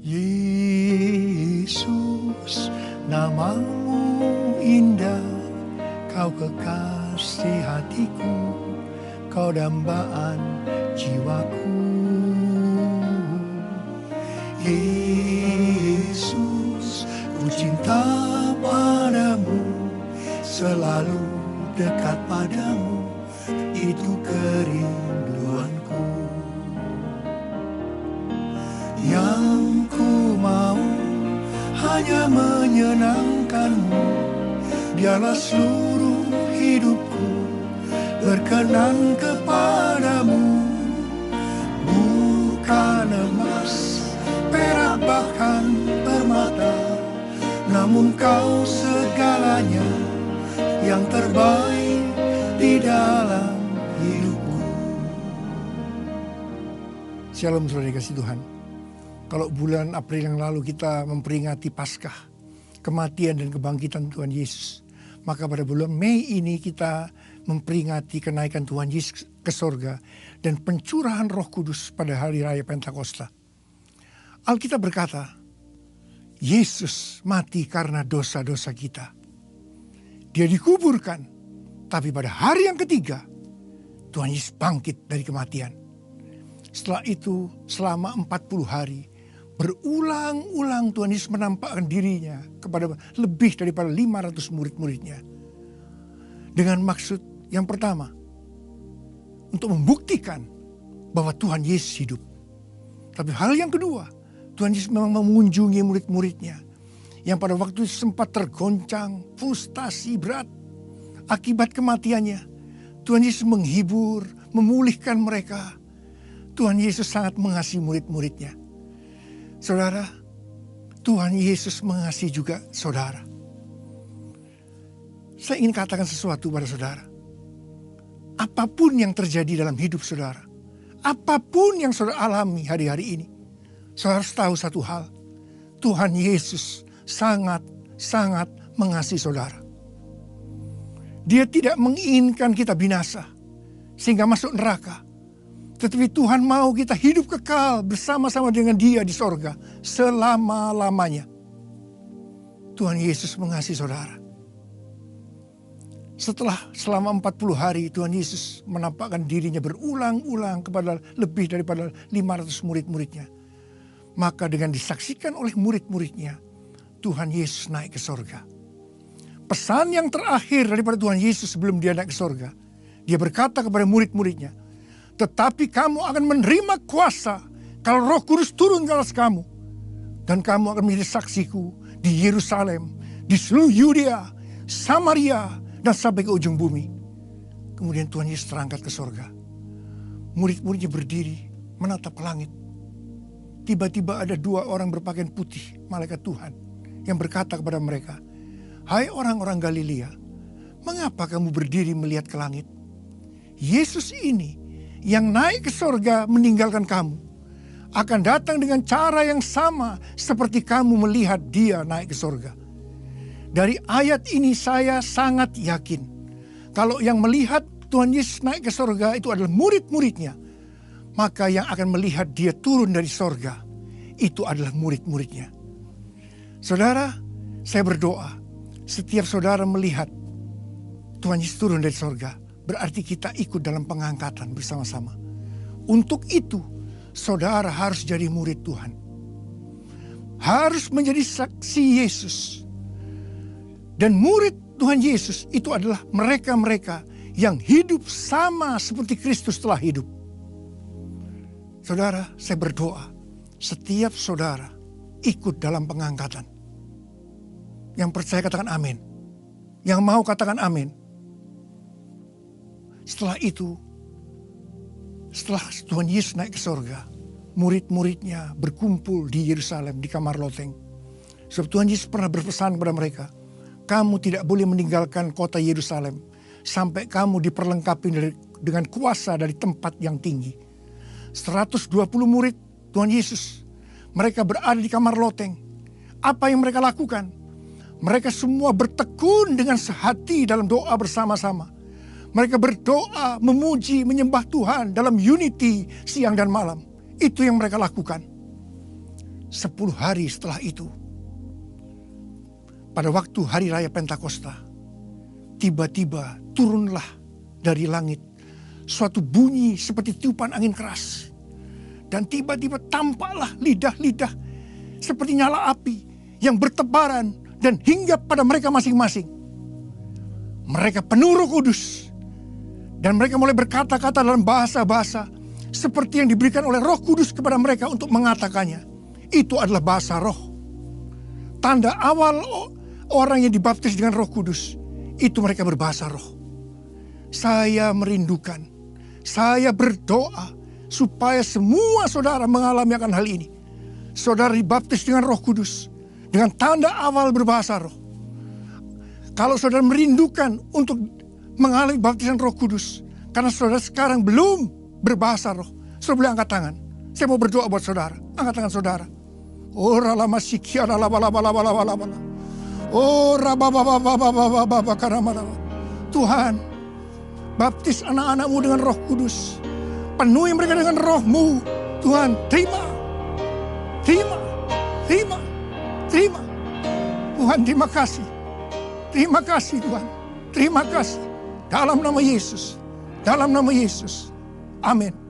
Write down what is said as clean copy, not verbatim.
Yesus, namamu indah, kau kekasih hatiku, kau dambaan jiwaku. Yesus, ku cinta padamu, selalu dekat padamu, itu kerinduanku. Yang ku mau hanya menyenangkanmu, biarlah seluruh hidupku berkenan kepadamu. Bukan emas, perak bahkan permata, namun kau segalanya yang terbaik di dalam hidupku. Shalom saudara dikasih Tuhan. Kalau bulan April yang lalu kita memperingati Paskah, kematian dan kebangkitan Tuhan Yesus, maka pada bulan Mei ini kita memperingati kenaikan Tuhan Yesus ke sorga dan pencurahan Roh Kudus pada hari raya Pentakosta. Alkitab berkata, Yesus mati karena dosa-dosa kita. Dia dikuburkan, tapi pada hari yang ketiga, Tuhan Yesus bangkit dari kematian. Setelah itu, selama 40 hari, berulang-ulang Tuhan Yesus menampakkan dirinya kepada lebih daripada 500 murid-muridnya. Dengan maksud yang pertama, untuk membuktikan bahwa Tuhan Yesus hidup. Tapi hal yang kedua, Tuhan Yesus memang mengunjungi murid-muridnya yang pada waktu itu sempat tergoncang, frustasi berat akibat kematiannya. Tuhan Yesus menghibur, memulihkan mereka. Tuhan Yesus sangat mengasihi murid-muridnya. Saudara, Tuhan Yesus mengasihi juga saudara. Saya ingin katakan sesuatu pada saudara. Apapun yang terjadi dalam hidup saudara, apapun yang saudara alami hari-hari ini, saudara harus tahu satu hal. Tuhan Yesus sangat mengasihi saudara. Dia tidak menginginkan kita binasa sehingga masuk neraka. Tetapi Tuhan mau kita hidup kekal bersama-sama dengan Dia di sorga selama-lamanya. Tuhan Yesus mengasihi saudara. Selama 40 hari Tuhan Yesus menampakkan dirinya berulang-ulang kepada lebih daripada 500 murid-muridnya. Maka dengan disaksikan oleh murid-muridnya, Tuhan Yesus naik ke sorga. Pesan yang terakhir daripada Tuhan Yesus sebelum Dia naik ke sorga, Dia berkata kepada murid-muridnya, tetapi kamu akan menerima kuasa kalau Roh Kudus turun ke atas kamu. Dan kamu akan menjadi saksiku di Yerusalem, di seluruh Yudea, Samaria, dan sampai ke ujung bumi. Kemudian Tuhan Yesus terangkat ke sorga. Murid-muridnya berdiri menatap ke langit. Tiba-tiba ada 2 orang berpakaian putih, malaikat Tuhan, yang berkata kepada mereka, hai orang-orang Galilea, mengapa kamu berdiri melihat ke langit? Yesus ini yang naik ke sorga meninggalkan kamu, akan datang dengan cara yang sama seperti kamu melihat Dia naik ke sorga. Dari ayat ini saya sangat yakin, kalau yang melihat Tuhan Yesus naik ke sorga itu adalah murid-muridnya, maka yang akan melihat Dia turun dari sorga, itu adalah murid-muridnya. Saudara, saya berdoa, setiap saudara melihat Tuhan Yesus turun dari sorga, berarti kita ikut dalam pengangkatan bersama-sama. Untuk itu, saudara harus jadi murid Tuhan. Harus menjadi saksi Yesus. Dan murid Tuhan Yesus itu adalah mereka-mereka yang hidup sama seperti Kristus telah hidup. Saudara, saya berdoa, setiap saudara ikut dalam pengangkatan. Yang percaya katakan amin. Yang mau katakan amin. Setelah itu, setelah Tuhan Yesus naik ke sorga, murid-muridnya berkumpul di Yerusalem, di kamar loteng. Sebab Tuhan Yesus pernah berpesan kepada mereka, kamu tidak boleh meninggalkan kota Yerusalem sampai kamu diperlengkapi dengan kuasa dari tempat yang tinggi. 120 murid Tuhan Yesus, mereka berada di kamar loteng. Apa yang mereka lakukan? Mereka semua bertekun dengan sehati dalam doa bersama-sama. Mereka berdoa, memuji, menyembah Tuhan dalam unity siang dan malam. Itu yang mereka lakukan. 10 hari setelah itu, pada waktu hari raya Pentakosta, tiba-tiba turunlah dari langit suatu bunyi seperti tiupan angin keras. Dan tiba-tiba tampaklah lidah-lidah seperti nyala api yang bertebaran dan hinggap pada mereka masing-masing. Mereka penuh Roh Kudus. Dan mereka mulai berkata-kata dalam bahasa-bahasa seperti yang diberikan oleh Roh Kudus kepada mereka untuk mengatakannya. Itu adalah bahasa roh. Tanda awal orang yang dibaptis dengan Roh Kudus, itu mereka berbahasa roh. Saya merindukan, saya berdoa supaya semua saudara mengalami akan hal ini. Saudara dibaptis dengan Roh Kudus, dengan tanda awal berbahasa roh. Kalau saudara merindukan untuk mengalami baptisan Roh Kudus, karena saudara sekarang belum berbahasa roh, saudara boleh angkat tangan. Saya mau berdoa buat saudara. Angkat tangan saudara. Oh ralama sikia ralaba laba laba laba laba. Oh rababa karamara. Tuhan, baptis anak-anakmu dengan Roh Kudus. Penuhi mereka dengan roh-Mu. Tuhan, terima. Terima. Terima. Terima. Tuhan, terima kasih. Terima kasih Tuhan. Terima kasih. Dalam nama Yesus. Dalam nama Yesus. Amin.